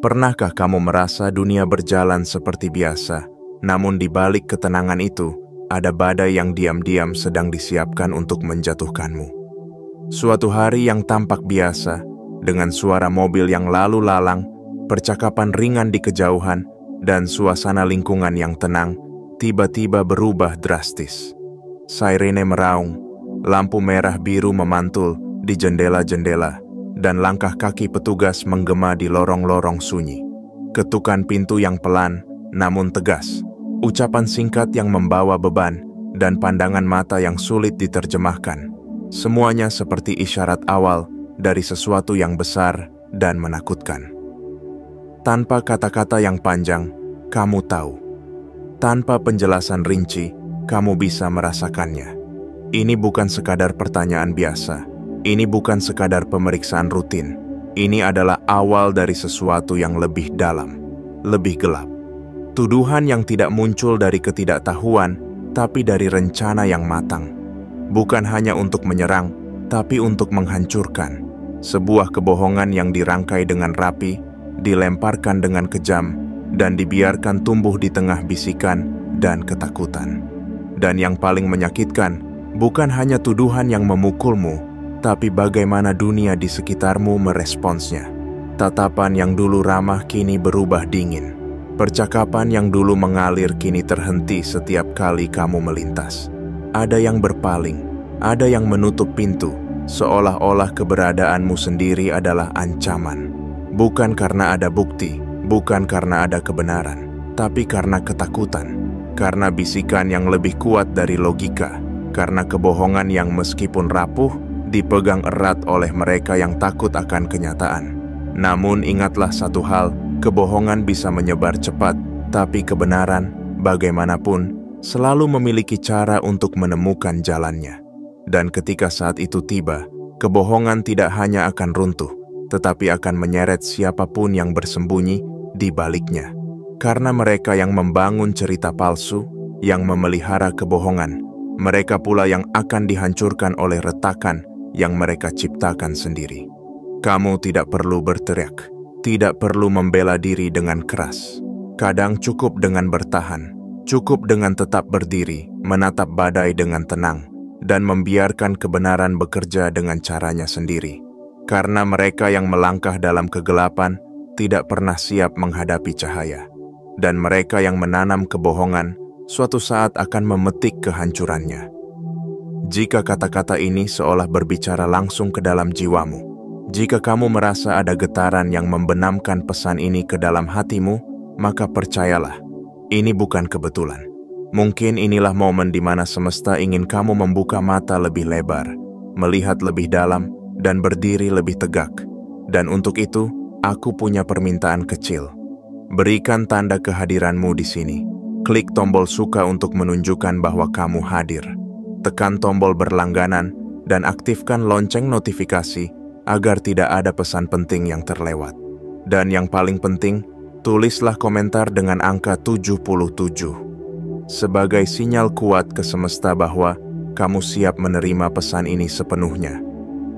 Pernahkah kamu merasa dunia berjalan seperti biasa, namun di balik ketenangan itu, ada badai yang diam-diam sedang disiapkan untuk menjatuhkanmu? Suatu hari yang tampak biasa, dengan suara mobil yang lalu lalang, percakapan ringan di kejauhan, dan suasana lingkungan yang tenang, tiba-tiba berubah drastis. Sirene meraung, lampu merah biru memantul di jendela-jendela, dan langkah kaki petugas menggema di lorong-lorong sunyi. Ketukan pintu yang pelan, namun tegas. Ucapan singkat yang membawa beban, dan pandangan mata yang sulit diterjemahkan. Semuanya seperti isyarat awal dari sesuatu yang besar dan menakutkan. Tanpa kata-kata yang panjang, kamu tahu. Tanpa penjelasan rinci, kamu bisa merasakannya. Ini bukan sekadar pertanyaan biasa. Ini bukan sekadar pemeriksaan rutin. Ini adalah awal dari sesuatu yang lebih dalam, lebih gelap. Tuduhan yang tidak muncul dari ketidaktahuan, tapi dari rencana yang matang. Bukan hanya untuk menyerang, tapi untuk menghancurkan. Sebuah kebohongan yang dirangkai dengan rapi, dilemparkan dengan kejam, dan dibiarkan tumbuh di tengah bisikan dan ketakutan. Dan yang paling menyakitkan, bukan hanya tuduhan yang memukulmu, tapi bagaimana dunia di sekitarmu meresponsnya. Tatapan yang dulu ramah kini berubah dingin. Percakapan yang dulu mengalir kini terhenti setiap kali kamu melintas. Ada yang berpaling, ada yang menutup pintu, seolah-olah keberadaanmu sendiri adalah ancaman. Bukan karena ada bukti, bukan karena ada kebenaran, tapi karena ketakutan, karena bisikan yang lebih kuat dari logika, karena kebohongan yang meskipun rapuh, dipegang erat oleh mereka yang takut akan kenyataan. Namun ingatlah satu hal, kebohongan bisa menyebar cepat, tapi kebenaran, bagaimanapun, selalu memiliki cara untuk menemukan jalannya. Dan ketika saat itu tiba, kebohongan tidak hanya akan runtuh, tetapi akan menyeret siapapun yang bersembunyi di baliknya. Karena mereka yang membangun cerita palsu, yang memelihara kebohongan, mereka pula yang akan dihancurkan oleh retakan yang mereka ciptakan sendiri. Kamu tidak perlu berteriak, tidak perlu membela diri dengan keras. Kadang cukup dengan bertahan, cukup dengan tetap berdiri, menatap badai dengan tenang, dan membiarkan kebenaran bekerja dengan caranya sendiri. Karena mereka yang melangkah dalam kegelapan tidak pernah siap menghadapi cahaya. Dan mereka yang menanam kebohongan suatu saat akan memetik kehancurannya. Jika kata-kata ini seolah berbicara langsung ke dalam jiwamu, jika kamu merasa ada getaran yang membenamkan pesan ini ke dalam hatimu, maka percayalah, ini bukan kebetulan. Mungkin inilah momen di mana semesta ingin kamu membuka mata lebih lebar, melihat lebih dalam, dan berdiri lebih tegak. Dan untuk itu, aku punya permintaan kecil. Berikan tanda kehadiranmu di sini. Klik tombol suka untuk menunjukkan bahwa kamu hadir. Tekan tombol berlangganan dan aktifkan lonceng notifikasi agar tidak ada pesan penting yang terlewat. Dan yang paling penting, tulislah komentar dengan angka 77 sebagai sinyal kuat ke semesta bahwa kamu siap menerima pesan ini sepenuhnya.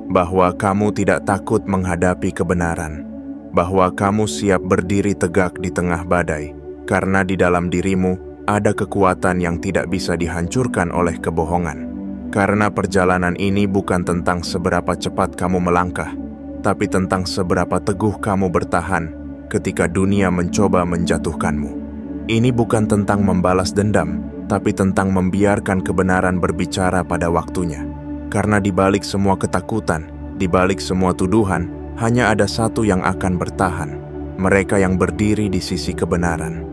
Bahwa kamu tidak takut menghadapi kebenaran. Bahwa kamu siap berdiri tegak di tengah badai, karena di dalam dirimu ada kekuatan yang tidak bisa dihancurkan oleh kebohongan. Karena perjalanan ini bukan tentang seberapa cepat kamu melangkah, tapi tentang seberapa teguh kamu bertahan ketika dunia mencoba menjatuhkanmu. Ini bukan tentang membalas dendam, tapi tentang membiarkan kebenaran berbicara pada waktunya. Karena di balik semua ketakutan, di balik semua tuduhan, hanya ada satu yang akan bertahan, mereka yang berdiri di sisi kebenaran.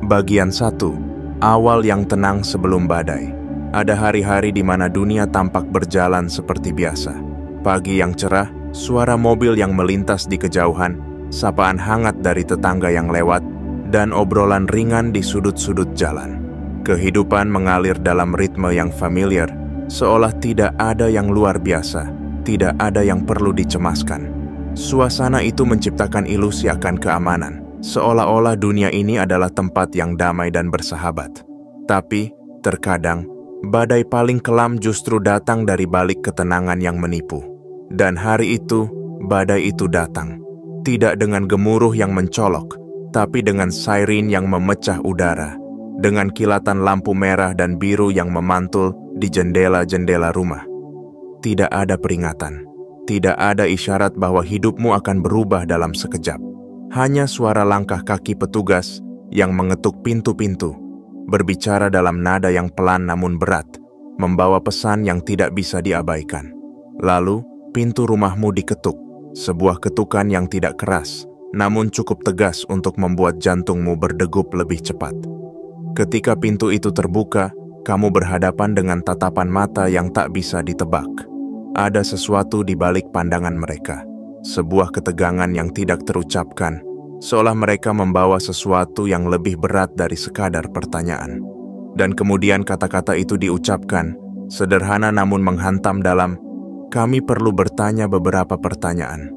Bagian 1. Awal yang tenang sebelum badai. Ada hari-hari di mana dunia tampak berjalan seperti biasa. Pagi yang cerah, suara mobil yang melintas di kejauhan, sapaan hangat dari tetangga yang lewat, dan obrolan ringan di sudut-sudut jalan. Kehidupan mengalir dalam ritme yang familiar, seolah tidak ada yang luar biasa, tidak ada yang perlu dicemaskan. Suasana itu menciptakan ilusi akan keamanan, seolah-olah dunia ini adalah tempat yang damai dan bersahabat. Tapi, terkadang, badai paling kelam justru datang dari balik ketenangan yang menipu. Dan hari itu, badai itu datang. Tidak dengan gemuruh yang mencolok, tapi dengan siren yang memecah udara, dengan kilatan lampu merah dan biru yang memantul di jendela-jendela rumah. Tidak ada peringatan, tidak ada isyarat bahwa hidupmu akan berubah dalam sekejap. Hanya suara langkah kaki petugas yang mengetuk pintu-pintu, berbicara dalam nada yang pelan namun berat, membawa pesan yang tidak bisa diabaikan. Lalu, pintu rumahmu diketuk, sebuah ketukan yang tidak keras, namun cukup tegas untuk membuat jantungmu berdegup lebih cepat. Ketika pintu itu terbuka, kamu berhadapan dengan tatapan mata yang tak bisa ditebak. Ada sesuatu di balik pandangan mereka, sebuah ketegangan yang tidak terucapkan, seolah mereka membawa sesuatu yang lebih berat dari sekadar pertanyaan. Dan kemudian kata-kata itu diucapkan, sederhana namun menghantam dalam, "Kami perlu bertanya beberapa pertanyaan."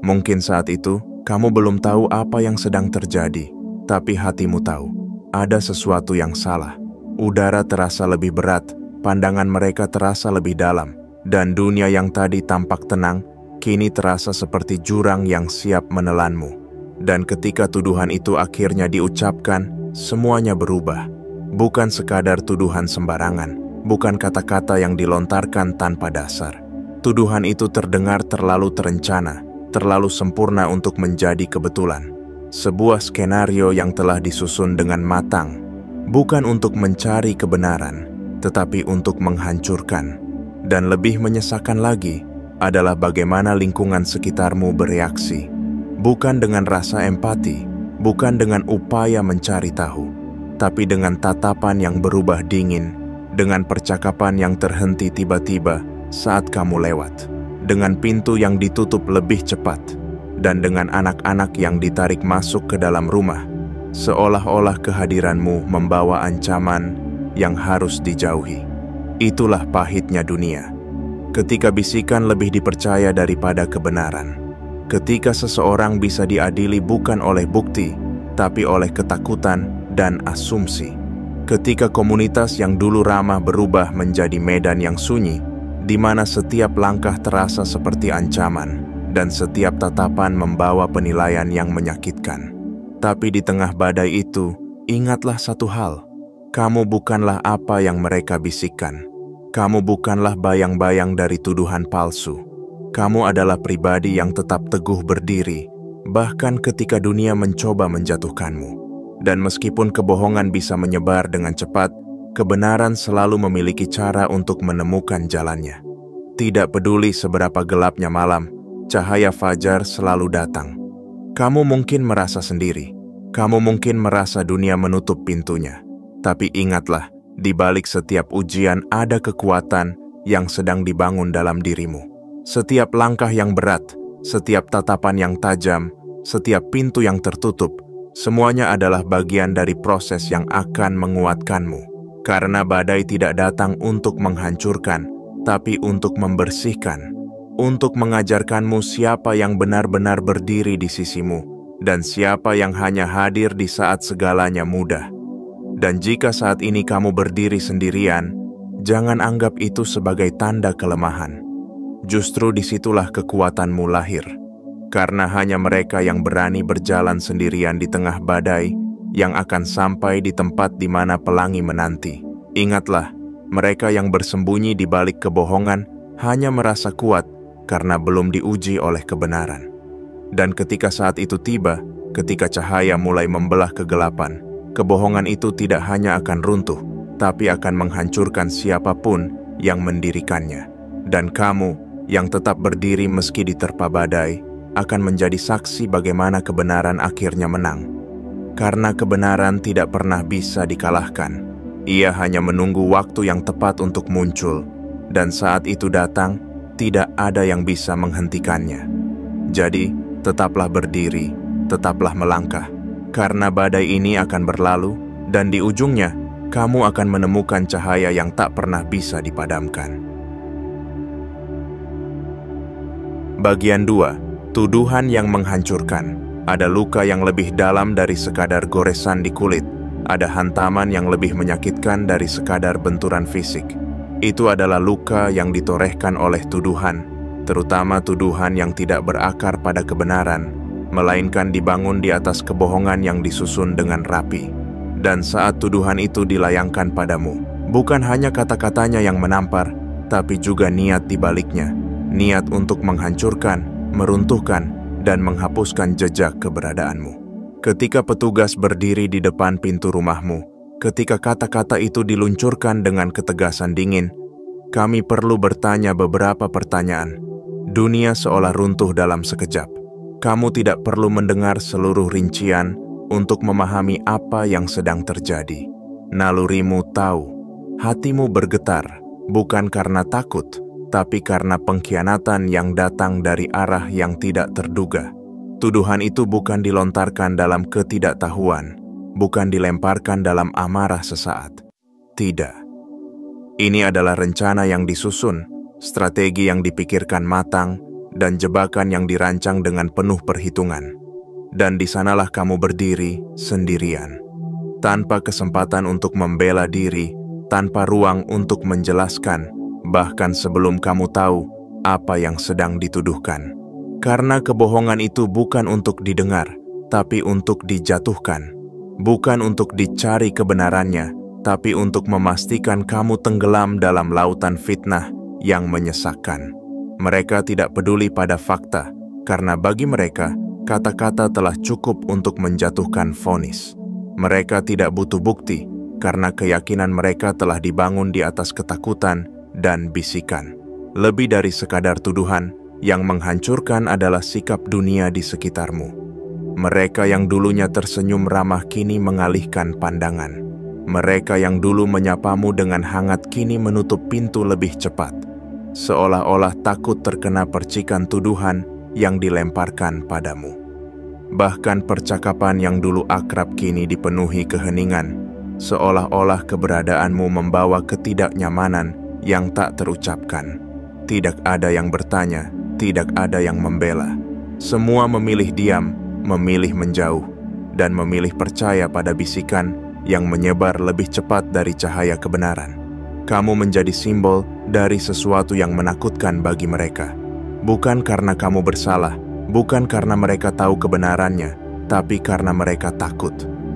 Mungkin saat itu, kamu belum tahu apa yang sedang terjadi, tapi hatimu tahu, ada sesuatu yang salah. Udara terasa lebih berat, pandangan mereka terasa lebih dalam, dan dunia yang tadi tampak tenang, kini terasa seperti jurang yang siap menelanmu. Dan ketika tuduhan itu akhirnya diucapkan, semuanya berubah. Bukan sekadar tuduhan sembarangan, bukan kata-kata yang dilontarkan tanpa dasar. Tuduhan itu terdengar terlalu terencana, terlalu sempurna untuk menjadi kebetulan. Sebuah skenario yang telah disusun dengan matang, bukan untuk mencari kebenaran, tetapi untuk menghancurkan. Dan lebih menyesakan lagi adalah bagaimana lingkungan sekitarmu bereaksi. Bukan dengan rasa empati, bukan dengan upaya mencari tahu, tapi dengan tatapan yang berubah dingin, dengan percakapan yang terhenti tiba-tiba saat kamu lewat, dengan pintu yang ditutup lebih cepat, dan dengan anak-anak yang ditarik masuk ke dalam rumah, seolah-olah kehadiranmu membawa ancaman yang harus dijauhi. Itulah pahitnya dunia. Ketika bisikan lebih dipercaya daripada kebenaran. Ketika seseorang bisa diadili bukan oleh bukti, tapi oleh ketakutan dan asumsi. Ketika komunitas yang dulu ramah berubah menjadi medan yang sunyi, di mana setiap langkah terasa seperti ancaman, dan setiap tatapan membawa penilaian yang menyakitkan. Tapi di tengah badai itu, ingatlah satu hal. Kamu bukanlah apa yang mereka bisikkan. Kamu bukanlah bayang-bayang dari tuduhan palsu. Kamu adalah pribadi yang tetap teguh berdiri, bahkan ketika dunia mencoba menjatuhkanmu. Dan meskipun kebohongan bisa menyebar dengan cepat, kebenaran selalu memiliki cara untuk menemukan jalannya. Tidak peduli seberapa gelapnya malam, cahaya fajar selalu datang. Kamu mungkin merasa sendiri. Kamu mungkin merasa dunia menutup pintunya. Tapi ingatlah, di balik setiap ujian ada kekuatan yang sedang dibangun dalam dirimu. Setiap langkah yang berat, setiap tatapan yang tajam, setiap pintu yang tertutup, semuanya adalah bagian dari proses yang akan menguatkanmu. Karena badai tidak datang untuk menghancurkan, tapi untuk membersihkan, untuk mengajarkanmu siapa yang benar-benar berdiri di sisimu, dan siapa yang hanya hadir di saat segalanya mudah. Dan jika saat ini kamu berdiri sendirian, jangan anggap itu sebagai tanda kelemahan. Justru disitulah kekuatanmu lahir. Karena hanya mereka yang berani berjalan sendirian di tengah badai, yang akan sampai di tempat di mana pelangi menanti. Ingatlah, mereka yang bersembunyi di balik kebohongan hanya merasa kuat karena belum diuji oleh kebenaran. Dan ketika saat itu tiba, ketika cahaya mulai membelah kegelapan, kebohongan itu tidak hanya akan runtuh, tapi akan menghancurkan siapapun yang mendirikannya. Dan kamu, yang tetap berdiri meski diterpa badai, akan menjadi saksi bagaimana kebenaran akhirnya menang. Karena kebenaran tidak pernah bisa dikalahkan. Ia hanya menunggu waktu yang tepat untuk muncul, dan saat itu datang, tidak ada yang bisa menghentikannya. Jadi, tetaplah berdiri, tetaplah melangkah, karena badai ini akan berlalu, dan di ujungnya, kamu akan menemukan cahaya yang tak pernah bisa dipadamkan. Bagian 2. Tuduhan yang menghancurkan. Ada luka yang lebih dalam dari sekadar goresan di kulit. Ada hantaman yang lebih menyakitkan dari sekadar benturan fisik. Itu adalah luka yang ditorehkan oleh tuduhan, terutama tuduhan yang tidak berakar pada kebenaran, melainkan dibangun di atas kebohongan yang disusun dengan rapi. Dan saat tuduhan itu dilayangkan padamu, bukan hanya kata-katanya yang menampar, tapi juga niat di baliknya, niat untuk menghancurkan, meruntuhkan, dan menghapuskan jejak keberadaanmu. Ketika petugas berdiri di depan pintu rumahmu, ketika kata-kata itu diluncurkan dengan ketegasan dingin, kami perlu bertanya beberapa pertanyaan. Dunia seolah runtuh dalam sekejap. Kamu tidak perlu mendengar seluruh rincian untuk memahami apa yang sedang terjadi. Nalurimu tahu, hatimu bergetar, bukan karena takut, tapi karena pengkhianatan yang datang dari arah yang tidak terduga. Tuduhan itu bukan dilontarkan dalam ketidaktahuan, bukan dilemparkan dalam amarah sesaat. Tidak. Ini adalah rencana yang disusun, strategi yang dipikirkan matang, dan jebakan yang dirancang dengan penuh perhitungan. Dan di sanalah kamu berdiri sendirian, tanpa kesempatan untuk membela diri, tanpa ruang untuk menjelaskan, bahkan sebelum kamu tahu apa yang sedang dituduhkan. Karena kebohongan itu bukan untuk didengar, tapi untuk dijatuhkan. Bukan untuk dicari kebenarannya, tapi untuk memastikan kamu tenggelam dalam lautan fitnah yang menyesakkan. Mereka tidak peduli pada fakta, karena bagi mereka, kata-kata telah cukup untuk menjatuhkan vonis. Mereka tidak butuh bukti, karena keyakinan mereka telah dibangun di atas ketakutan dan bisikan. Lebih dari sekadar tuduhan, yang menghancurkan adalah sikap dunia di sekitarmu. Mereka yang dulunya tersenyum ramah kini mengalihkan pandangan. Mereka yang dulu menyapamu dengan hangat kini menutup pintu lebih cepat, seolah-olah takut terkena percikan tuduhan yang dilemparkan padamu. Bahkan percakapan yang dulu akrab kini dipenuhi keheningan, seolah-olah keberadaanmu membawa ketidaknyamanan yang tak terucapkan. Tidak ada yang bertanya, tidak ada yang membela. Semua memilih diam, memilih menjauh, dan memilih percaya pada bisikan yang menyebar lebih cepat dari cahaya kebenaran. Kamu menjadi simbol dari sesuatu yang menakutkan bagi mereka. Bukan karena kamu bersalah, bukan karena mereka tahu kebenarannya, tapi karena mereka takut.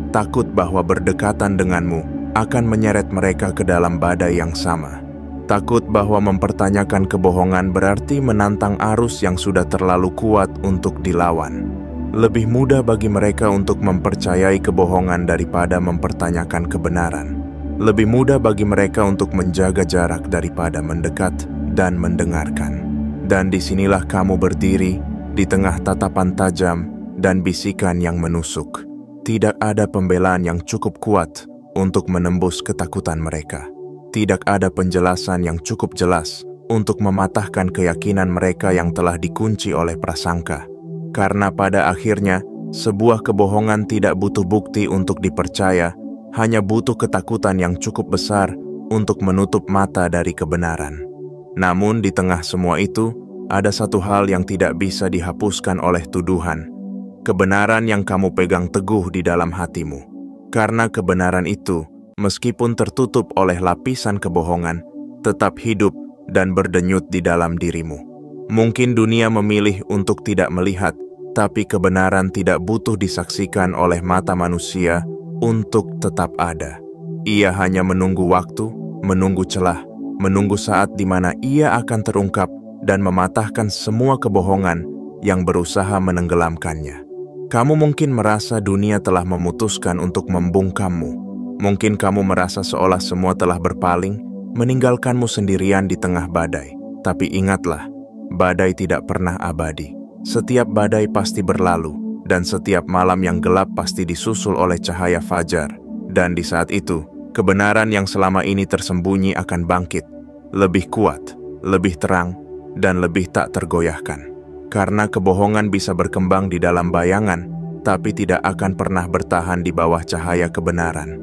Takut bahwa berdekatan denganmu akan menyeret mereka ke dalam badai yang sama. Takut bahwa mempertanyakan kebohongan berarti menantang arus yang sudah terlalu kuat untuk dilawan. Lebih mudah bagi mereka untuk mempercayai kebohongan daripada mempertanyakan kebenaran. Lebih mudah bagi mereka untuk menjaga jarak daripada mendekat dan mendengarkan. Dan disinilah kamu berdiri di tengah tatapan tajam dan bisikan yang menusuk. Tidak ada pembelaan yang cukup kuat untuk menembus ketakutan mereka. Tidak ada penjelasan yang cukup jelas untuk mematahkan keyakinan mereka yang telah dikunci oleh prasangka. Karena pada akhirnya, sebuah kebohongan tidak butuh bukti untuk dipercaya, hanya butuh ketakutan yang cukup besar untuk menutup mata dari kebenaran. Namun di tengah semua itu, ada satu hal yang tidak bisa dihapuskan oleh tuduhan. Kebenaran yang kamu pegang teguh di dalam hatimu. Karena kebenaran itu, meskipun tertutup oleh lapisan kebohongan, tetap hidup dan berdenyut di dalam dirimu. Mungkin dunia memilih untuk tidak melihat, tapi kebenaran tidak butuh disaksikan oleh mata manusia untuk tetap ada. Ia hanya menunggu waktu, menunggu celah, menunggu saat di mana ia akan terungkap dan mematahkan semua kebohongan yang berusaha menenggelamkannya. Kamu mungkin merasa dunia telah memutuskan untuk membungkammu. Mungkin kamu merasa seolah semua telah berpaling, meninggalkanmu sendirian di tengah badai. Tapi ingatlah, badai tidak pernah abadi. Setiap badai pasti berlalu, dan setiap malam yang gelap pasti disusul oleh cahaya fajar. Dan di saat itu, kebenaran yang selama ini tersembunyi akan bangkit, lebih kuat, lebih terang, dan lebih tak tergoyahkan. Karena kebohongan bisa berkembang di dalam bayangan, tapi tidak akan pernah bertahan di bawah cahaya kebenaran.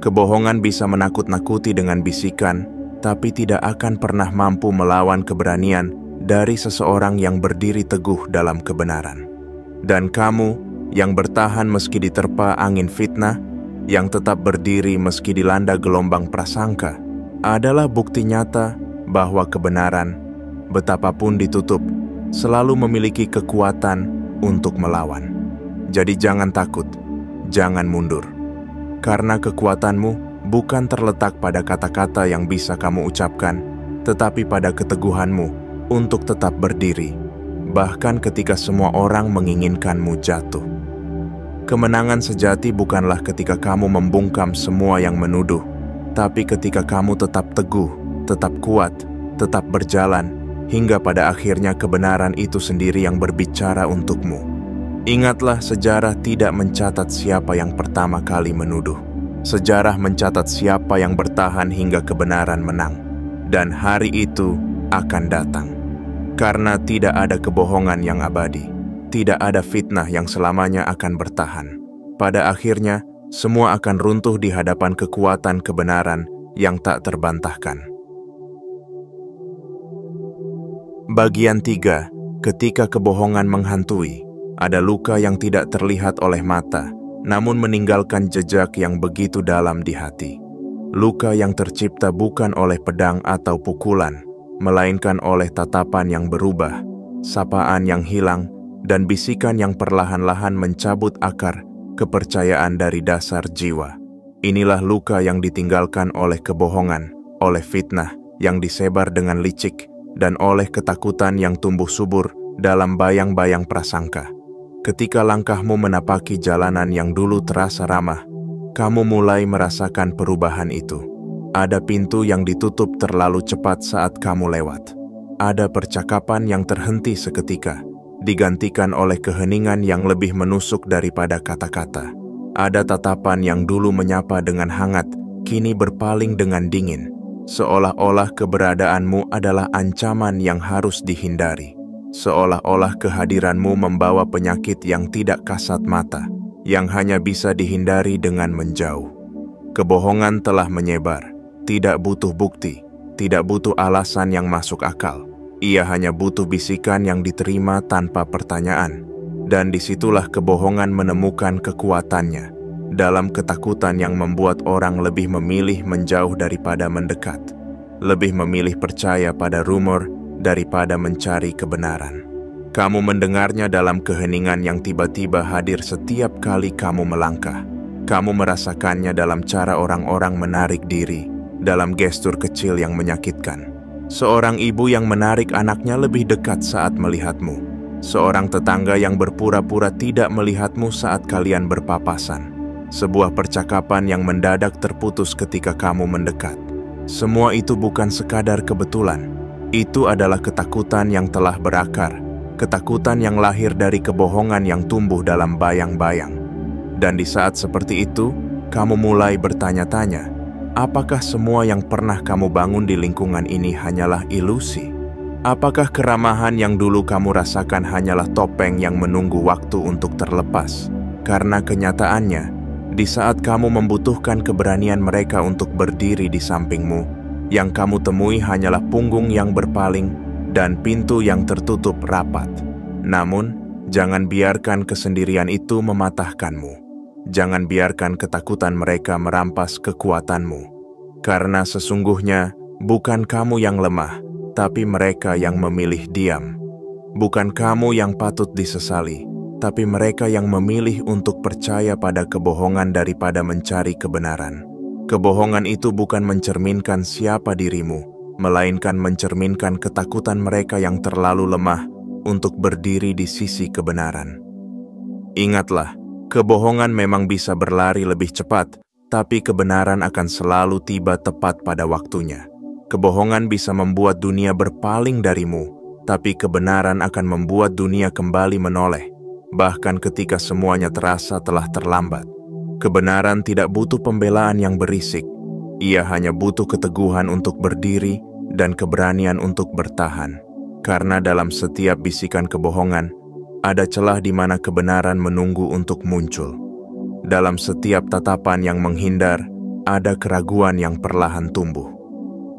Kebohongan bisa menakut-nakuti dengan bisikan, tapi tidak akan pernah mampu melawan keberanian dari seseorang yang berdiri teguh dalam kebenaran. Dan kamu yang bertahan meski diterpa angin fitnah, yang tetap berdiri meski dilanda gelombang prasangka, adalah bukti nyata bahwa kebenaran, betapapun ditutup, selalu memiliki kekuatan untuk melawan. Jadi jangan takut, jangan mundur. Karena kekuatanmu bukan terletak pada kata-kata yang bisa kamu ucapkan, tetapi pada keteguhanmu untuk tetap berdiri, bahkan ketika semua orang menginginkanmu jatuh. Kemenangan sejati bukanlah ketika kamu membungkam semua yang menuduh, tapi ketika kamu tetap teguh, tetap kuat, tetap berjalan, hingga pada akhirnya kebenaran itu sendiri yang berbicara untukmu. Ingatlah, sejarah tidak mencatat siapa yang pertama kali menuduh. Sejarah mencatat siapa yang bertahan hingga kebenaran menang. Dan hari itu akan datang. Karena tidak ada kebohongan yang abadi. Tidak ada fitnah yang selamanya akan bertahan. Pada akhirnya, semua akan runtuh di hadapan kekuatan kebenaran yang tak terbantahkan. Bagian 3. Ketika kebohongan menghantui, ada luka yang tidak terlihat oleh mata, namun meninggalkan jejak yang begitu dalam di hati. Luka yang tercipta bukan oleh pedang atau pukulan, melainkan oleh tatapan yang berubah, sapaan yang hilang, dan bisikan yang perlahan-lahan mencabut akar kepercayaan dari dasar jiwa. Inilah luka yang ditinggalkan oleh kebohongan, oleh fitnah yang disebar dengan licik, dan oleh ketakutan yang tumbuh subur dalam bayang-bayang prasangka. Ketika langkahmu menapaki jalanan yang dulu terasa ramah, kamu mulai merasakan perubahan itu. Ada pintu yang ditutup terlalu cepat saat kamu lewat. Ada percakapan yang terhenti seketika, digantikan oleh keheningan yang lebih menusuk daripada kata-kata. Ada tatapan yang dulu menyapa dengan hangat, kini berpaling dengan dingin, seolah-olah keberadaanmu adalah ancaman yang harus dihindari. Seolah-olah kehadiranmu membawa penyakit yang tidak kasat mata, yang hanya bisa dihindari dengan menjauh. Kebohongan telah menyebar, tidak butuh bukti, tidak butuh alasan yang masuk akal. Ia hanya butuh bisikan yang diterima tanpa pertanyaan. Dan disitulah kebohongan menemukan kekuatannya, dalam ketakutan yang membuat orang lebih memilih menjauh daripada mendekat, lebih memilih percaya pada rumor daripada mencari kebenaran. Kamu mendengarnya dalam keheningan yang tiba-tiba hadir setiap kali kamu melangkah. Kamu merasakannya dalam cara orang-orang menarik diri, dalam gestur kecil yang menyakitkan. Seorang ibu yang menarik anaknya lebih dekat saat melihatmu. Seorang tetangga yang berpura-pura tidak melihatmu saat kalian berpapasan. Sebuah percakapan yang mendadak terputus ketika kamu mendekat. Semua itu bukan sekadar kebetulan. Itu adalah ketakutan yang telah berakar. Ketakutan yang lahir dari kebohongan yang tumbuh dalam bayang-bayang. Dan di saat seperti itu, kamu mulai bertanya-tanya, apakah semua yang pernah kamu bangun di lingkungan ini hanyalah ilusi? Apakah keramahan yang dulu kamu rasakan hanyalah topeng yang menunggu waktu untuk terlepas? Karena kenyataannya, di saat kamu membutuhkan keberanian mereka untuk berdiri di sampingmu, yang kamu temui hanyalah punggung yang berpaling dan pintu yang tertutup rapat. Namun, jangan biarkan kesendirian itu mematahkanmu. Jangan biarkan ketakutan mereka merampas kekuatanmu. Karena sesungguhnya bukan kamu yang lemah, tapi mereka yang memilih diam. Bukan kamu yang patut disesali, tapi mereka yang memilih untuk percaya pada kebohongan daripada mencari kebenaran. Kebohongan itu bukan mencerminkan siapa dirimu, melainkan mencerminkan ketakutan mereka yang terlalu lemah untuk berdiri di sisi kebenaran. Ingatlah, kebohongan memang bisa berlari lebih cepat, tapi kebenaran akan selalu tiba tepat pada waktunya. Kebohongan bisa membuat dunia berpaling darimu, tapi kebenaran akan membuat dunia kembali menoleh, bahkan ketika semuanya terasa telah terlambat. Kebenaran tidak butuh pembelaan yang berisik. Ia hanya butuh keteguhan untuk berdiri dan keberanian untuk bertahan. Karena dalam setiap bisikan kebohongan, ada celah di mana kebenaran menunggu untuk muncul. Dalam setiap tatapan yang menghindar, ada keraguan yang perlahan tumbuh.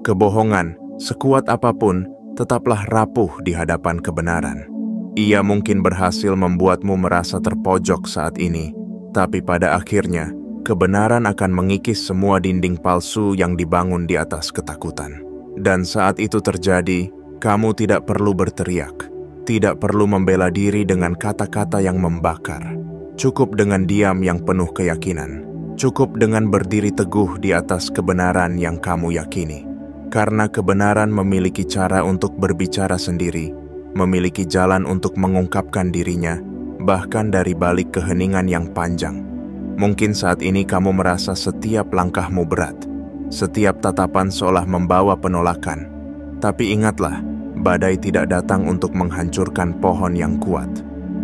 Kebohongan, sekuat apapun, tetaplah rapuh di hadapan kebenaran. Ia mungkin berhasil membuatmu merasa terpojok saat ini, tapi pada akhirnya, kebenaran akan mengikis semua dinding palsu yang dibangun di atas ketakutan. Dan saat itu terjadi, Kamu tidak perlu berteriak, tidak perlu membela diri dengan kata-kata yang membakar. Cukup dengan diam yang penuh keyakinan. Cukup dengan berdiri teguh di atas kebenaran yang kamu yakini. Karena kebenaran memiliki cara untuk berbicara sendiri, memiliki jalan untuk mengungkapkan dirinya, bahkan dari balik keheningan yang panjang. Mungkin saat ini kamu merasa setiap langkahmu berat, setiap tatapan seolah membawa penolakan. Tapi ingatlah, badai tidak datang untuk menghancurkan pohon yang kuat.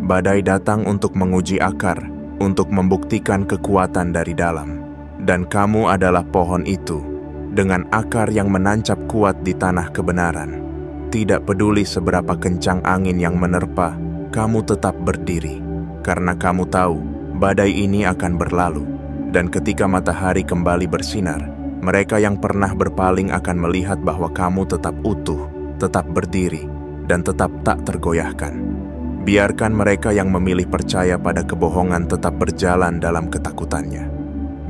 Badai datang untuk menguji akar, untuk membuktikan kekuatan dari dalam. Dan kamu adalah pohon itu, dengan akar yang menancap kuat di tanah kebenaran. Tidak peduli seberapa kencang angin yang menerpa, kamu tetap berdiri. Karena kamu tahu, badai ini akan berlalu. Dan ketika matahari kembali bersinar, mereka yang pernah berpaling akan melihat bahwa kamu tetap utuh, tetap berdiri, dan tetap tak tergoyahkan. Biarkan mereka yang memilih percaya pada kebohongan tetap berjalan dalam ketakutannya.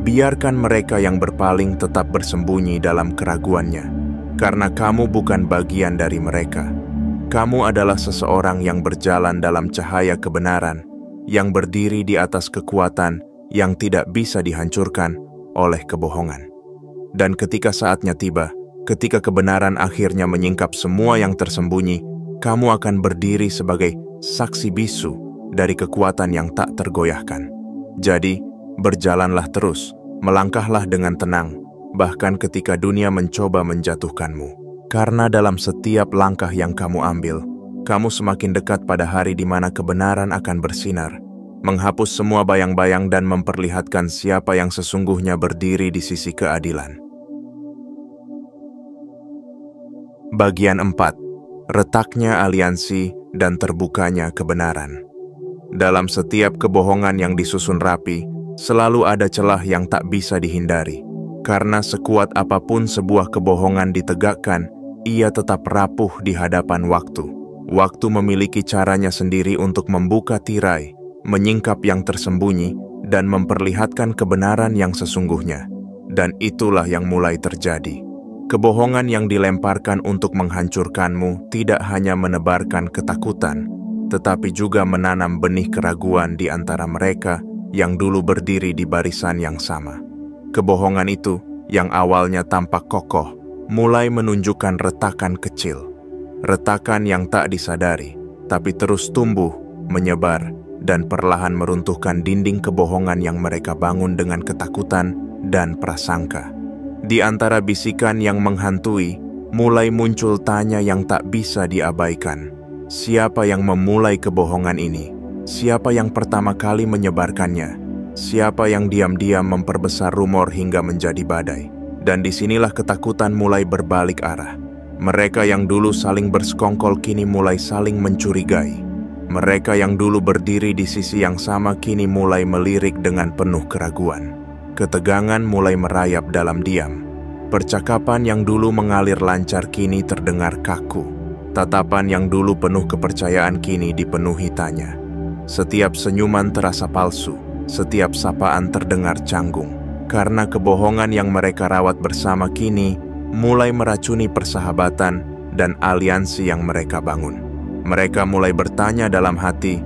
Biarkan mereka yang berpaling tetap bersembunyi dalam keraguannya. Karena kamu bukan bagian dari mereka. Kamu adalah seseorang yang berjalan dalam cahaya kebenaran, yang berdiri di atas kekuatan yang tidak bisa dihancurkan oleh kebohongan. Dan ketika saatnya tiba, ketika kebenaran akhirnya menyingkap semua yang tersembunyi, kamu akan berdiri sebagai saksi bisu dari kekuatan yang tak tergoyahkan. Jadi, berjalanlah terus, melangkahlah dengan tenang, bahkan ketika dunia mencoba menjatuhkanmu. Karena dalam setiap langkah yang kamu ambil, kamu semakin dekat pada hari di mana kebenaran akan bersinar, menghapus semua bayang-bayang dan memperlihatkan siapa yang sesungguhnya berdiri di sisi keadilan. Bagian 4. Retaknya aliansi dan terbukanya kebenaran. Dalam setiap kebohongan yang disusun rapi, selalu ada celah yang tak bisa dihindari. Karena sekuat apapun sebuah kebohongan ditegakkan, ia tetap rapuh di hadapan waktu. Waktu memiliki caranya sendiri untuk membuka tirai, menyingkap yang tersembunyi, dan memperlihatkan kebenaran yang sesungguhnya. Dan itulah yang mulai terjadi. Kebohongan yang dilemparkan untuk menghancurkanmu tidak hanya menebarkan ketakutan, tetapi juga menanam benih keraguan di antara mereka yang dulu berdiri di barisan yang sama. Kebohongan itu, yang awalnya tampak kokoh, mulai menunjukkan retakan kecil. Retakan yang tak disadari, tapi terus tumbuh, menyebar, dan perlahan meruntuhkan dinding kebohongan yang mereka bangun dengan ketakutan dan prasangka. Di antara bisikan yang menghantui, mulai muncul tanya yang tak bisa diabaikan. Siapa yang memulai kebohongan ini? Siapa yang pertama kali menyebarkannya? Siapa yang diam-diam memperbesar rumor hingga menjadi badai? Dan disinilah ketakutan mulai berbalik arah. Mereka yang dulu saling bersekongkol kini mulai saling mencurigai. Mereka yang dulu berdiri di sisi yang sama kini mulai melirik dengan penuh keraguan. Ketegangan mulai merayap dalam diam. Percakapan yang dulu mengalir lancar kini terdengar kaku. Tatapan yang dulu penuh kepercayaan kini dipenuhi tanya. Setiap senyuman terasa palsu, setiap sapaan terdengar canggung. Karena kebohongan yang mereka rawat bersama kini mulai meracuni persahabatan dan aliansi yang mereka bangun. Mereka mulai bertanya dalam hati,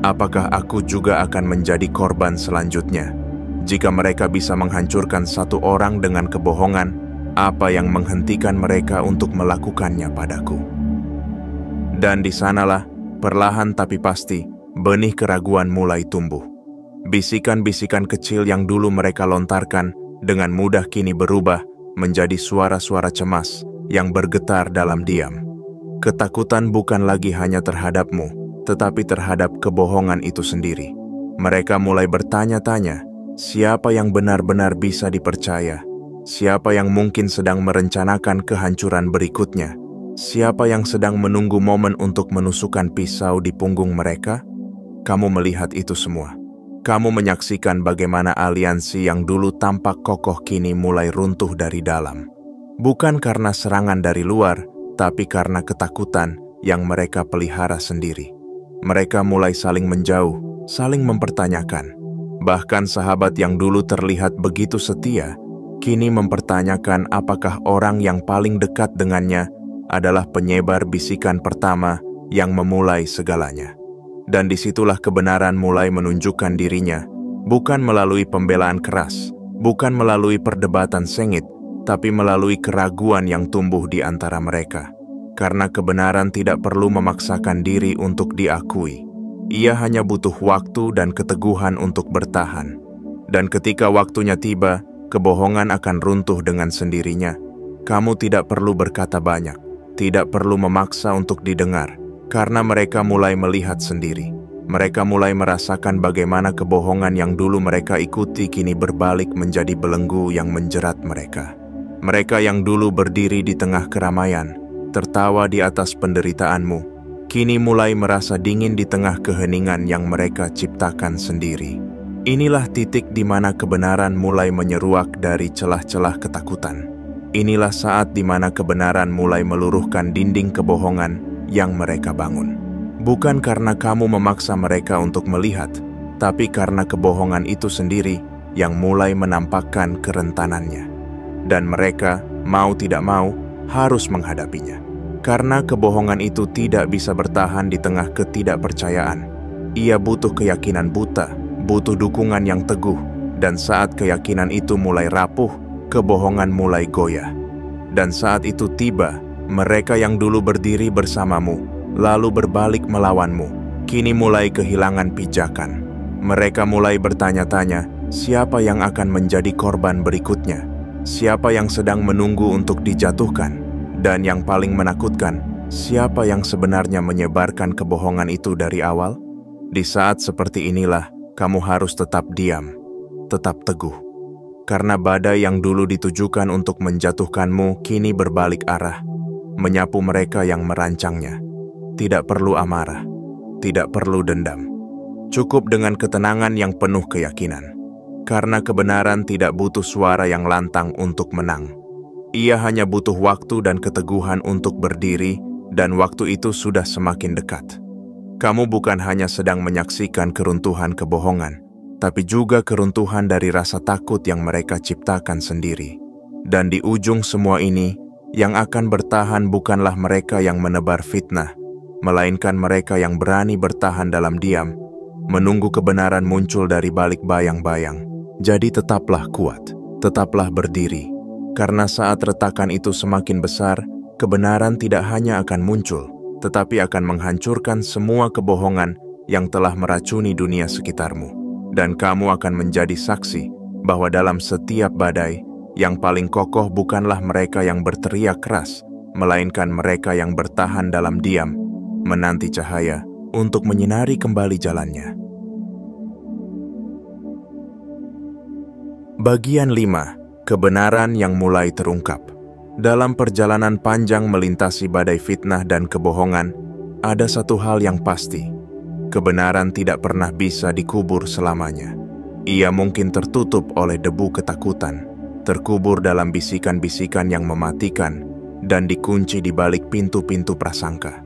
apakah aku juga akan menjadi korban selanjutnya? Jika mereka bisa menghancurkan satu orang dengan kebohongan, apa yang menghentikan mereka untuk melakukannya padaku? Dan di sanalah, perlahan tapi pasti, benih keraguan mulai tumbuh. Bisikan-bisikan kecil yang dulu mereka lontarkan, dengan mudah kini berubah menjadi suara-suara cemas yang bergetar dalam diam. Ketakutan bukan lagi hanya terhadapmu, tetapi terhadap kebohongan itu sendiri. Mereka mulai bertanya-tanya, siapa yang benar-benar bisa dipercaya? Siapa yang mungkin sedang merencanakan kehancuran berikutnya? Siapa yang sedang menunggu momen untuk menusukkan pisau di punggung mereka? Kamu melihat itu semua. Kamu menyaksikan bagaimana aliansi yang dulu tampak kokoh kini mulai runtuh dari dalam. Bukan karena serangan dari luar, tapi karena ketakutan yang mereka pelihara sendiri. Mereka mulai saling menjauh, saling mempertanyakan. Bahkan sahabat yang dulu terlihat begitu setia, kini mempertanyakan apakah orang yang paling dekat dengannya adalah penyebar bisikan pertama yang memulai segalanya. Dan disitulah kebenaran mulai menunjukkan dirinya, bukan melalui pembelaan keras, bukan melalui perdebatan sengit, tapi melalui keraguan yang tumbuh di antara mereka. Karena kebenaran tidak perlu memaksakan diri untuk diakui. Ia hanya butuh waktu dan keteguhan untuk bertahan. Dan ketika waktunya tiba, kebohongan akan runtuh dengan sendirinya. Kamu tidak perlu berkata banyak, tidak perlu memaksa untuk didengar, karena mereka mulai melihat sendiri. Mereka mulai merasakan bagaimana kebohongan yang dulu mereka ikuti kini berbalik menjadi belenggu yang menjerat mereka. Mereka yang dulu berdiri di tengah keramaian, tertawa di atas penderitaanmu, kini mulai merasa dingin di tengah keheningan yang mereka ciptakan sendiri. Inilah titik di mana kebenaran mulai menyeruak dari celah-celah ketakutan. Inilah saat di mana kebenaran mulai meluruhkan dinding kebohongan yang mereka bangun. Bukan karena kamu memaksa mereka untuk melihat, tapi karena kebohongan itu sendiri yang mulai menampakkan kerentanannya. Dan mereka, mau tidak mau, harus menghadapinya. Karena kebohongan itu tidak bisa bertahan di tengah ketidakpercayaan. Ia butuh keyakinan buta, butuh dukungan yang teguh, dan saat keyakinan itu mulai rapuh, kebohongan mulai goyah. Dan saat itu tiba, mereka yang dulu berdiri bersamamu, lalu berbalik melawanmu, kini mulai kehilangan pijakan. Mereka mulai bertanya-tanya, siapa yang akan menjadi korban berikutnya? Siapa yang sedang menunggu untuk dijatuhkan? Dan yang paling menakutkan, siapa yang sebenarnya menyebarkan kebohongan itu dari awal? Di saat seperti inilah, kamu harus tetap diam, tetap teguh. Karena badai yang dulu ditujukan untuk menjatuhkanmu kini berbalik arah, menyapu mereka yang merancangnya. Tidak perlu amarah, tidak perlu dendam. Cukup dengan ketenangan yang penuh keyakinan. Karena kebenaran tidak butuh suara yang lantang untuk menang. Ia hanya butuh waktu dan keteguhan untuk berdiri, dan waktu itu sudah semakin dekat. Kamu bukan hanya sedang menyaksikan keruntuhan kebohongan, tapi juga keruntuhan dari rasa takut yang mereka ciptakan sendiri. Dan di ujung semua ini, yang akan bertahan bukanlah mereka yang menebar fitnah, melainkan mereka yang berani bertahan dalam diam, menunggu kebenaran muncul dari balik bayang-bayang. Jadi tetaplah kuat, tetaplah berdiri, karena saat retakan itu semakin besar, kebenaran tidak hanya akan muncul, tetapi akan menghancurkan semua kebohongan yang telah meracuni dunia sekitarmu. Dan kamu akan menjadi saksi bahwa dalam setiap badai, yang paling kokoh bukanlah mereka yang berteriak keras, melainkan mereka yang bertahan dalam diam, menanti cahaya untuk menyinari kembali jalannya. Bagian 5. Kebenaran yang mulai terungkap. Dalam perjalanan panjang melintasi badai fitnah dan kebohongan, ada satu hal yang pasti. Kebenaran tidak pernah bisa dikubur selamanya. Ia mungkin tertutup oleh debu ketakutan, terkubur dalam bisikan-bisikan yang mematikan, dan dikunci di balik pintu-pintu prasangka.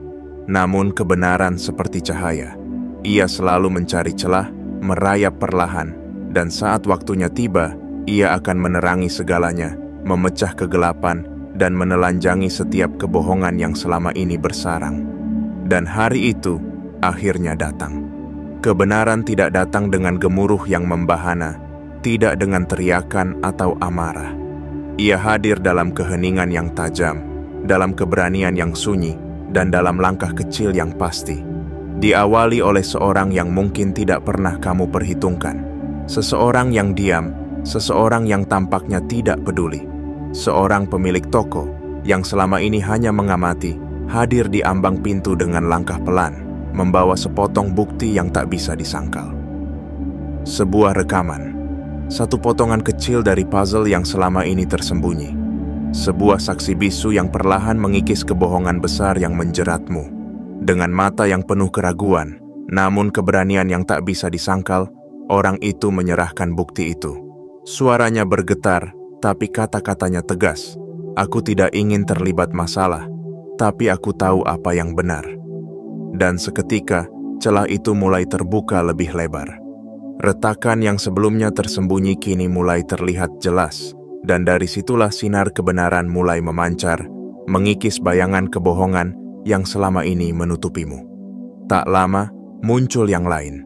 Namun kebenaran seperti cahaya. Ia selalu mencari celah, merayap perlahan, dan saat waktunya tiba, ia akan menerangi segalanya, memecah kegelapan, dan menelanjangi setiap kebohongan yang selama ini bersarang. Dan hari itu akhirnya datang. Kebenaran tidak datang dengan gemuruh yang membahana, tidak dengan teriakan atau amarah. Ia hadir dalam keheningan yang tajam, dalam keberanian yang sunyi, dan dalam langkah kecil yang pasti. Diawali oleh seorang yang mungkin tidak pernah kamu perhitungkan. Seseorang yang diam, seseorang yang tampaknya tidak peduli. Seorang pemilik toko yang selama ini hanya mengamati, hadir di ambang pintu dengan langkah pelan, membawa sepotong bukti yang tak bisa disangkal. Sebuah rekaman, satu potongan kecil dari puzzle yang selama ini tersembunyi. Sebuah saksi bisu yang perlahan mengikis kebohongan besar yang menjeratmu. Dengan mata yang penuh keraguan, namun keberanian yang tak bisa disangkal, orang itu menyerahkan bukti itu. Suaranya bergetar, tapi kata-katanya tegas. Aku tidak ingin terlibat masalah, tapi aku tahu apa yang benar. Dan seketika, celah itu mulai terbuka lebih lebar. Retakan yang sebelumnya tersembunyi kini mulai terlihat jelas, dan dari situlah sinar kebenaran mulai memancar, mengikis bayangan kebohongan yang selama ini menutupimu. Tak lama, muncul yang lain.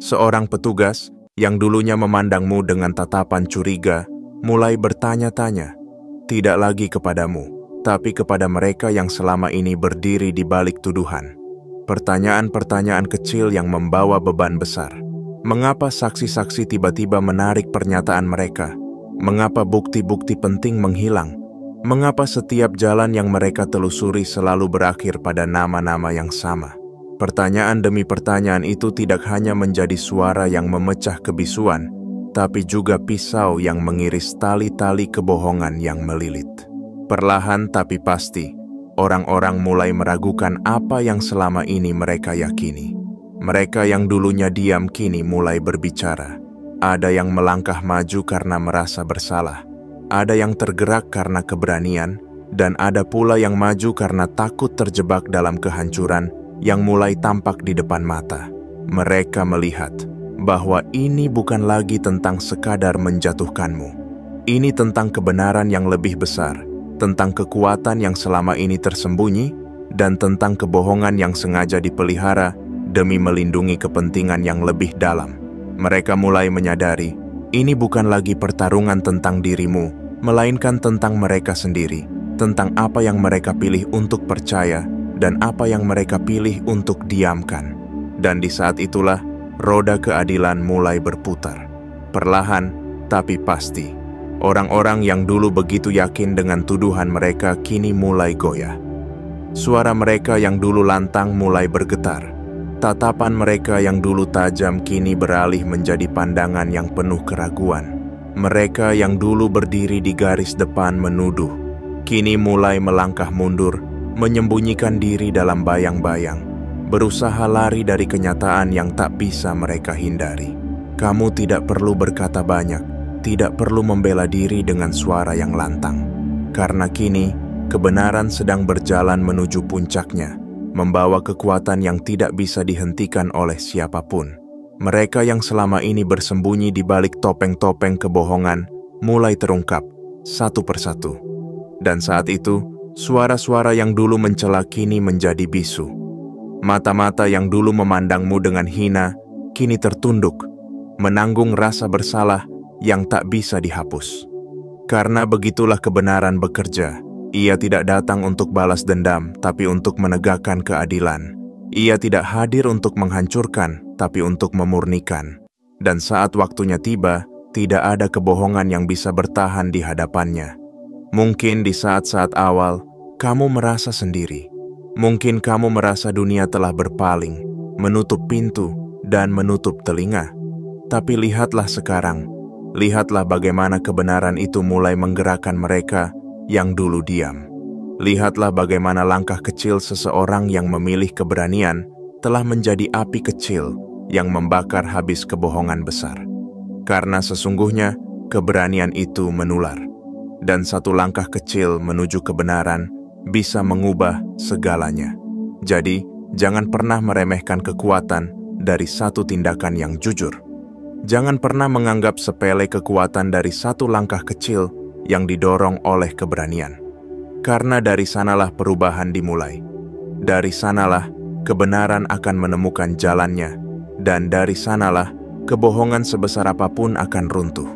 Seorang petugas yang dulunya memandangmu dengan tatapan curiga, mulai bertanya-tanya, tidak lagi kepadamu, tapi kepada mereka yang selama ini berdiri di balik tuduhan. Pertanyaan-pertanyaan kecil yang membawa beban besar. Mengapa saksi-saksi tiba-tiba menarik pernyataan mereka? Mengapa bukti-bukti penting menghilang? Mengapa setiap jalan yang mereka telusuri selalu berakhir pada nama-nama yang sama? Pertanyaan demi pertanyaan itu tidak hanya menjadi suara yang memecah kebisuan, tapi juga pisau yang mengiris tali-tali kebohongan yang melilit. Perlahan tapi pasti, orang-orang mulai meragukan apa yang selama ini mereka yakini. Mereka yang dulunya diam kini mulai berbicara. Ada yang melangkah maju karena merasa bersalah. Ada yang tergerak karena keberanian, dan ada pula yang maju karena takut terjebak dalam kehancuran yang mulai tampak di depan mata. Mereka melihat bahwa ini bukan lagi tentang sekadar menjatuhkanmu. Ini tentang kebenaran yang lebih besar, tentang kekuatan yang selama ini tersembunyi, dan tentang kebohongan yang sengaja dipelihara demi melindungi kepentingan yang lebih dalam. Mereka mulai menyadari, ini bukan lagi pertarungan tentang dirimu, melainkan tentang mereka sendiri, tentang apa yang mereka pilih untuk percaya, dan apa yang mereka pilih untuk diamkan. Dan di saat itulah, roda keadilan mulai berputar. Perlahan, tapi pasti. Orang-orang yang dulu begitu yakin dengan tuduhan mereka kini mulai goyah. Suara mereka yang dulu lantang mulai bergetar. Tatapan mereka yang dulu tajam kini beralih menjadi pandangan yang penuh keraguan. Mereka yang dulu berdiri di garis depan menuduh, kini mulai melangkah mundur, menyembunyikan diri dalam bayang-bayang, berusaha lari dari kenyataan yang tak bisa mereka hindari. Kamu tidak perlu berkata banyak, tidak perlu membela diri dengan suara yang lantang. Karena kini, kebenaran sedang berjalan menuju puncaknya, membawa kekuatan yang tidak bisa dihentikan oleh siapapun. Mereka yang selama ini bersembunyi di balik topeng-topeng kebohongan mulai terungkap satu persatu. Dan saat itu, suara-suara yang dulu mencela kini menjadi bisu. Mata-mata yang dulu memandangmu dengan hina, kini tertunduk, menanggung rasa bersalah yang tak bisa dihapus. Karena begitulah kebenaran bekerja. Ia tidak datang untuk balas dendam, tapi untuk menegakkan keadilan. Ia tidak hadir untuk menghancurkan, tapi untuk memurnikan. Dan saat waktunya tiba, tidak ada kebohongan yang bisa bertahan di hadapannya. Mungkin di saat-saat awal, kamu merasa sendiri. Mungkin kamu merasa dunia telah berpaling, menutup pintu, dan menutup telinga. Tapi lihatlah sekarang, lihatlah bagaimana kebenaran itu mulai menggerakkan mereka yang dulu diam. Lihatlah bagaimana langkah kecil seseorang yang memilih keberanian telah menjadi api kecil yang membakar habis kebohongan besar. Karena sesungguhnya, keberanian itu menular. Dan satu langkah kecil menuju kebenaran bisa mengubah segalanya. Jadi, jangan pernah meremehkan kekuatan dari satu tindakan yang jujur. Jangan pernah menganggap sepele kekuatan dari satu langkah kecil yang didorong oleh keberanian. Karena dari sanalah perubahan dimulai. Dari sanalah kebenaran akan menemukan jalannya. Dan dari sanalah kebohongan sebesar apapun akan runtuh.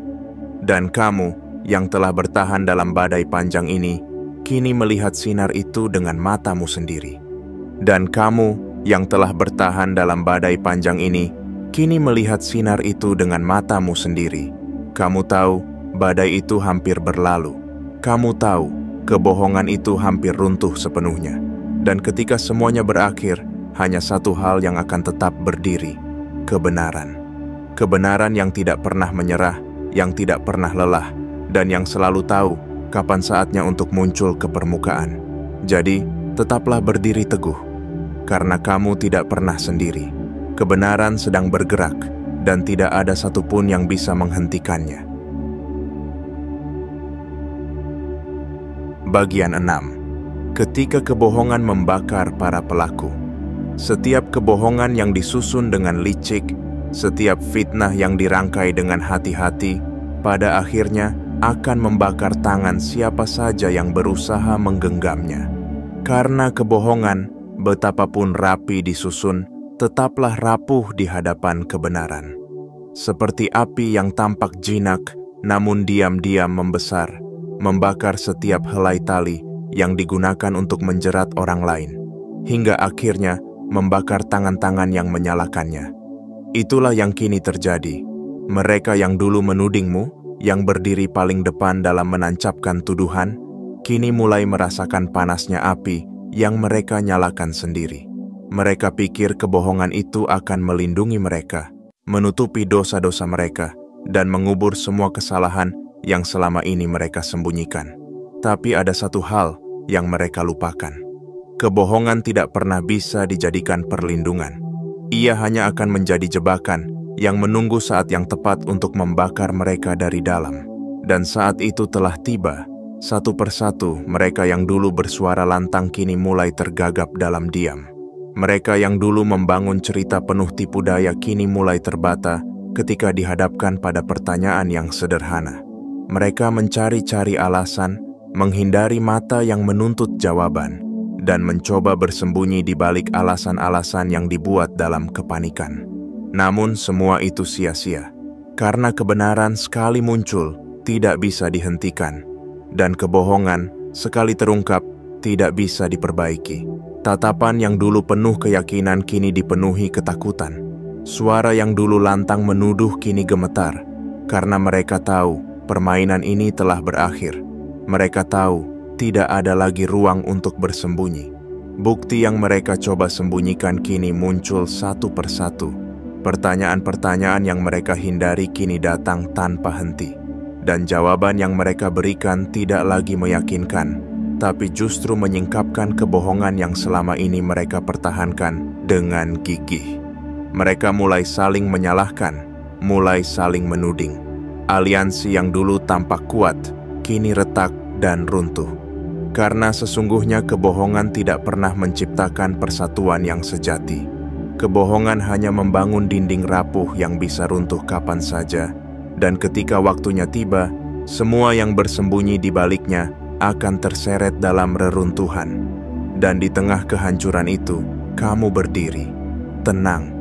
Dan kamu yang telah bertahan dalam badai panjang ini, kini melihat sinar itu dengan matamu sendiri. Dan kamu yang telah bertahan dalam badai panjang ini, kini melihat sinar itu dengan matamu sendiri. Kamu tahu, badai itu hampir berlalu. Kamu tahu, kebohongan itu hampir runtuh sepenuhnya. Dan ketika semuanya berakhir, hanya satu hal yang akan tetap berdiri, kebenaran. Kebenaran yang tidak pernah menyerah, yang tidak pernah lelah, dan yang selalu tahu kapan saatnya untuk muncul ke permukaan. Jadi, tetaplah berdiri teguh, karena kamu tidak pernah sendiri. Kebenaran sedang bergerak, dan tidak ada satupun yang bisa menghentikannya. Bagian 6. Ketika kebohongan membakar para pelaku. Setiap kebohongan yang disusun dengan licik, setiap fitnah yang dirangkai dengan hati-hati, pada akhirnya akan membakar tangan siapa saja yang berusaha menggenggamnya. Karena kebohongan, betapapun rapi disusun, tetaplah rapuh di hadapan kebenaran. Seperti api yang tampak jinak, namun diam-diam membesar, membakar setiap helai tali yang digunakan untuk menjerat orang lain, hingga akhirnya membakar tangan-tangan yang menyalakannya. Itulah yang kini terjadi. Mereka yang dulu menudingmu, yang berdiri paling depan dalam menancapkan tuduhan, kini mulai merasakan panasnya api yang mereka nyalakan sendiri. Mereka pikir kebohongan itu akan melindungi mereka, menutupi dosa-dosa mereka, dan mengubur semua kesalahan yang selama ini mereka sembunyikan. Tapi ada satu hal yang mereka lupakan. Kebohongan tidak pernah bisa dijadikan perlindungan. Ia hanya akan menjadi jebakan yang menunggu saat yang tepat untuk membakar mereka dari dalam. Dan saat itu telah tiba. Satu persatu mereka yang dulu bersuara lantang kini mulai tergagap dalam diam. Mereka yang dulu membangun cerita penuh tipu daya kini mulai terbata ketika dihadapkan pada pertanyaan yang sederhana. Mereka mencari-cari alasan, menghindari mata yang menuntut jawaban, dan mencoba bersembunyi di balik alasan-alasan yang dibuat dalam kepanikan. Namun semua itu sia-sia, karena kebenaran sekali muncul tidak bisa dihentikan, dan kebohongan sekali terungkap tidak bisa diperbaiki. Tatapan yang dulu penuh keyakinan kini dipenuhi ketakutan. Suara yang dulu lantang menuduh kini gemetar, karena mereka tahu permainan ini telah berakhir. Mereka tahu tidak ada lagi ruang untuk bersembunyi. Bukti yang mereka coba sembunyikan kini muncul satu persatu. Pertanyaan-pertanyaan yang mereka hindari kini datang tanpa henti. Dan jawaban yang mereka berikan tidak lagi meyakinkan, tapi justru menyingkapkan kebohongan yang selama ini mereka pertahankan dengan gigih. Mereka mulai saling menyalahkan, mulai saling menuding. Aliansi yang dulu tampak kuat, kini retak dan runtuh. Karena sesungguhnya kebohongan tidak pernah menciptakan persatuan yang sejati. Kebohongan hanya membangun dinding rapuh yang bisa runtuh kapan saja, dan ketika waktunya tiba, semua yang bersembunyi di baliknya akan terseret dalam reruntuhan. Dan di tengah kehancuran itu, kamu berdiri, tenang,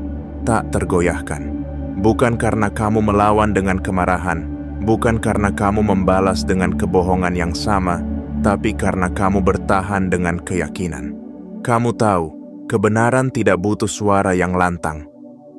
tak tergoyahkan. Bukan karena kamu melawan dengan kemarahan, bukan karena kamu membalas dengan kebohongan yang sama, tapi karena kamu bertahan dengan keyakinan. Kamu tahu, kebenaran tidak butuh suara yang lantang.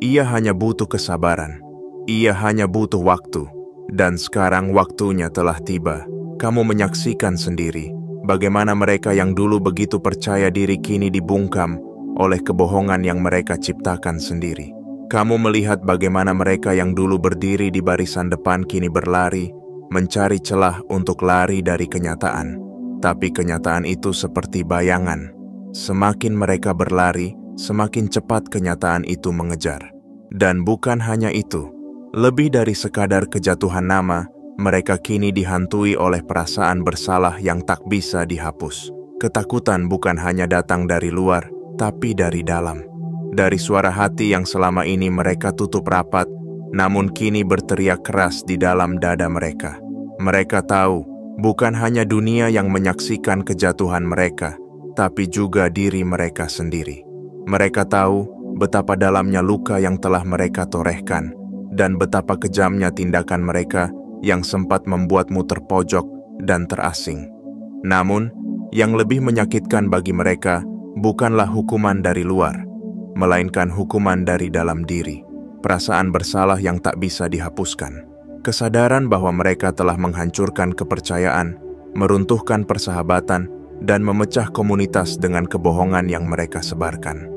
Ia hanya butuh kesabaran. Ia hanya butuh waktu. Dan sekarang waktunya telah tiba. Kamu menyaksikan sendiri bagaimana mereka yang dulu begitu percaya diri kini dibungkam oleh kebohongan yang mereka ciptakan sendiri. Kamu melihat bagaimana mereka yang dulu berdiri di barisan depan kini berlari, mencari celah untuk lari dari kenyataan. Tapi kenyataan itu seperti bayangan. Semakin mereka berlari, semakin cepat kenyataan itu mengejar. Dan bukan hanya itu, lebih dari sekadar kejatuhan nama, mereka kini dihantui oleh perasaan bersalah yang tak bisa dihapus. Ketakutan bukan hanya datang dari luar, tapi dari dalam. Dari suara hati yang selama ini mereka tutup rapat, namun kini berteriak keras di dalam dada mereka. Mereka tahu, bukan hanya dunia yang menyaksikan kejatuhan mereka, tapi juga diri mereka sendiri. Mereka tahu betapa dalamnya luka yang telah mereka torehkan, dan betapa kejamnya tindakan mereka yang sempat membuatmu terpojok dan terasing. Namun, yang lebih menyakitkan bagi mereka bukanlah hukuman dari luar, melainkan hukuman dari dalam diri. Perasaan bersalah yang tak bisa dihapuskan. Kesadaran bahwa mereka telah menghancurkan kepercayaan, meruntuhkan persahabatan, dan memecah komunitas dengan kebohongan yang mereka sebarkan.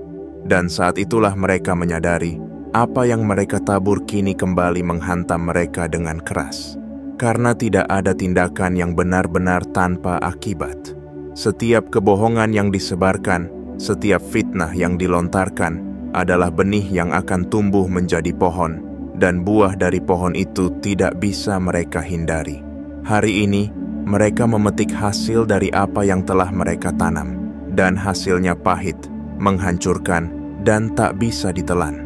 Dan saat itulah mereka menyadari apa yang mereka tabur kini kembali menghantam mereka dengan keras. Karena tidak ada tindakan yang benar-benar tanpa akibat. Setiap kebohongan yang disebarkan, setiap fitnah yang dilontarkan adalah benih yang akan tumbuh menjadi pohon, dan buah dari pohon itu tidak bisa mereka hindari. Hari ini, mereka memetik hasil dari apa yang telah mereka tanam, dan hasilnya pahit, menghancurkan, dan tak bisa ditelan.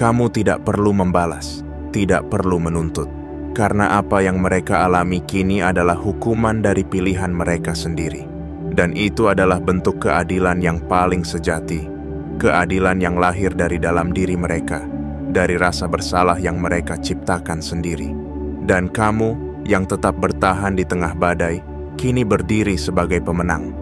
Kamu tidak perlu membalas, tidak perlu menuntut, karena apa yang mereka alami kini adalah hukuman dari pilihan mereka sendiri. Dan itu adalah bentuk keadilan yang paling sejati, keadilan yang lahir dari dalam diri mereka, dari rasa bersalah yang mereka ciptakan sendiri. Dan kamu yang tetap bertahan di tengah badai, kini berdiri sebagai pemenang.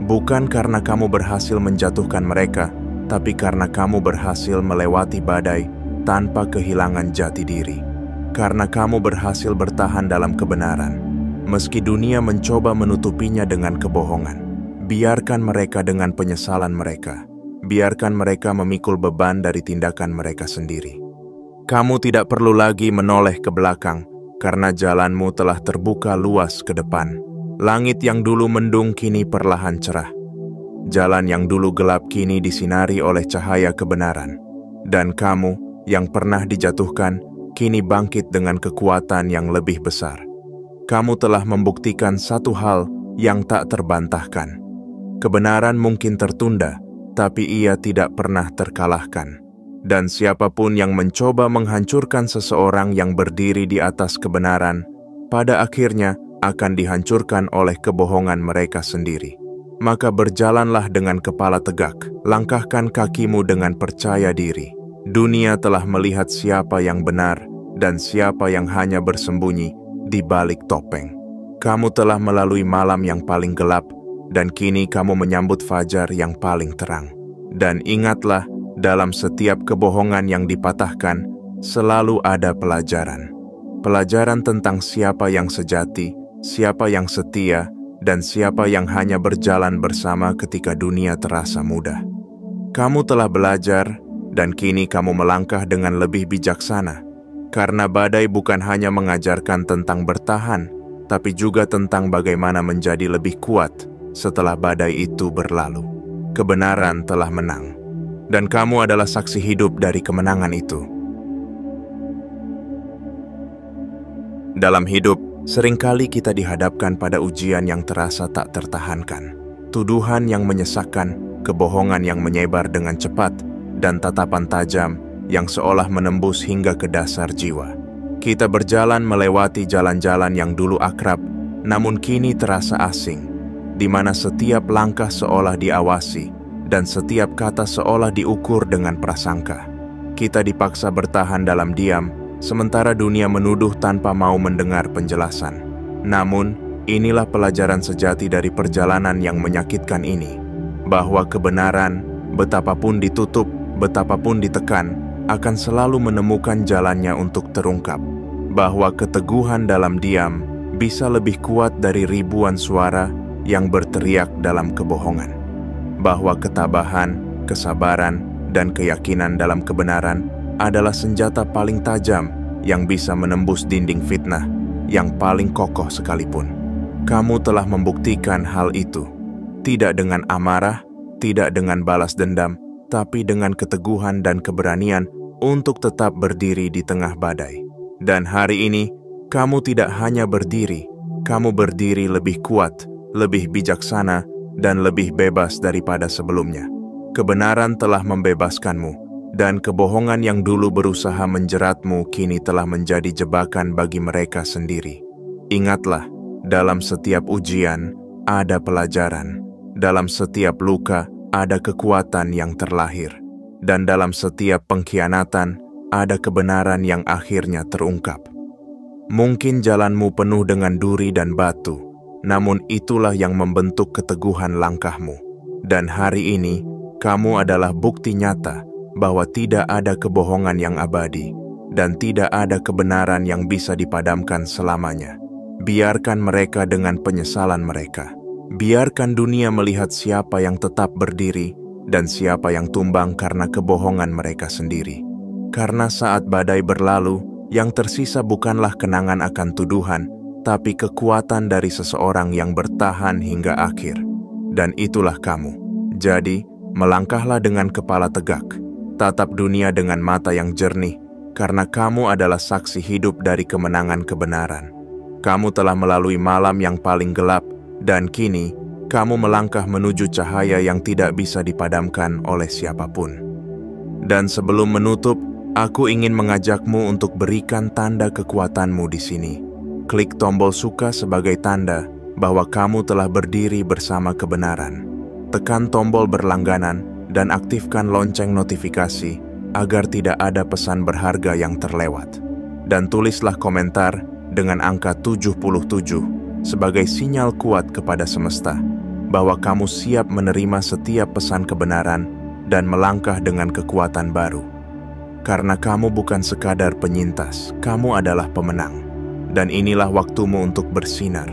Bukan karena kamu berhasil menjatuhkan mereka, tapi karena kamu berhasil melewati badai tanpa kehilangan jati diri. Karena kamu berhasil bertahan dalam kebenaran. Meski dunia mencoba menutupinya dengan kebohongan, biarkan mereka dengan penyesalan mereka. Biarkan mereka memikul beban dari tindakan mereka sendiri. Kamu tidak perlu lagi menoleh ke belakang, karena jalanmu telah terbuka luas ke depan. Langit yang dulu mendung kini perlahan cerah. Jalan yang dulu gelap kini disinari oleh cahaya kebenaran. Dan kamu yang pernah dijatuhkan, kini bangkit dengan kekuatan yang lebih besar. Kamu telah membuktikan satu hal yang tak terbantahkan. Kebenaran mungkin tertunda, tapi ia tidak pernah terkalahkan. Dan siapapun yang mencoba menghancurkan seseorang yang berdiri di atas kebenaran, pada akhirnya akan dihancurkan oleh kebohongan mereka sendiri. Maka berjalanlah dengan kepala tegak, langkahkan kakimu dengan percaya diri. Dunia telah melihat siapa yang benar dan siapa yang hanya bersembunyi di balik topeng. Kamu telah melalui malam yang paling gelap, dan kini kamu menyambut fajar yang paling terang. Dan ingatlah, dalam setiap kebohongan yang dipatahkan, selalu ada pelajaran. Pelajaran tentang siapa yang sejati, siapa yang setia, dan siapa yang hanya berjalan bersama ketika dunia terasa mudah. Kamu telah belajar, dan kini kamu melangkah dengan lebih bijaksana. Karena badai bukan hanya mengajarkan tentang bertahan, tapi juga tentang bagaimana menjadi lebih kuat setelah badai itu berlalu. Kebenaran telah menang, dan kamu adalah saksi hidup dari kemenangan itu. Dalam hidup, seringkali kita dihadapkan pada ujian yang terasa tak tertahankan. Tuduhan yang menyesakkan, kebohongan yang menyebar dengan cepat, dan tatapan tajam yang seolah menembus hingga ke dasar jiwa. Kita berjalan melewati jalan-jalan yang dulu akrab, namun kini terasa asing, di mana setiap langkah seolah diawasi, dan setiap kata seolah diukur dengan prasangka. Kita dipaksa bertahan dalam diam, sementara dunia menuduh tanpa mau mendengar penjelasan. Namun, inilah pelajaran sejati dari perjalanan yang menyakitkan ini, bahwa kebenaran, betapapun ditutup, betapapun ditekan, akan selalu menemukan jalannya untuk terungkap, bahwa keteguhan dalam diam bisa lebih kuat dari ribuan suara yang berteriak dalam kebohongan, bahwa ketabahan, kesabaran, dan keyakinan dalam kebenaran adalah senjata paling tajam yang bisa menembus dinding fitnah yang paling kokoh sekalipun. Kamu telah membuktikan hal itu, tidak dengan amarah, tidak dengan balas dendam, tapi dengan keteguhan dan keberanian untuk tetap berdiri di tengah badai. Dan hari ini, kamu tidak hanya berdiri, kamu berdiri lebih kuat, lebih bijaksana, dan lebih bebas daripada sebelumnya. Kebenaran telah membebaskanmu, dan kebohongan yang dulu berusaha menjeratmu kini telah menjadi jebakan bagi mereka sendiri. Ingatlah, dalam setiap ujian ada pelajaran, dalam setiap luka ada kekuatan yang terlahir. Dan dalam setiap pengkhianatan, ada kebenaran yang akhirnya terungkap. Mungkin jalanmu penuh dengan duri dan batu, namun itulah yang membentuk keteguhan langkahmu. Dan hari ini, kamu adalah bukti nyata bahwa tidak ada kebohongan yang abadi, dan tidak ada kebenaran yang bisa dipadamkan selamanya. Biarkan mereka dengan penyesalan mereka. Biarkan dunia melihat siapa yang tetap berdiri, dan siapa yang tumbang karena kebohongan mereka sendiri. Karena saat badai berlalu, yang tersisa bukanlah kenangan akan tuduhan, tapi kekuatan dari seseorang yang bertahan hingga akhir. Dan itulah kamu. Jadi, melangkahlah dengan kepala tegak, tatap dunia dengan mata yang jernih, karena kamu adalah saksi hidup dari kemenangan kebenaran. Kamu telah melalui malam yang paling gelap, dan kini, kamu melangkah menuju cahaya yang tidak bisa dipadamkan oleh siapapun. Dan sebelum menutup, aku ingin mengajakmu untuk berikan tanda kekuatanmu di sini. Klik tombol suka sebagai tanda bahwa kamu telah berdiri bersama kebenaran. Tekan tombol berlangganan dan aktifkan lonceng notifikasi agar tidak ada pesan berharga yang terlewat. Dan tulislah komentar dengan angka 77 sebagai sinyal kuat kepada semesta bahwa kamu siap menerima setiap pesan kebenaran dan melangkah dengan kekuatan baru. Karena kamu bukan sekadar penyintas, kamu adalah pemenang. Dan inilah waktumu untuk bersinar.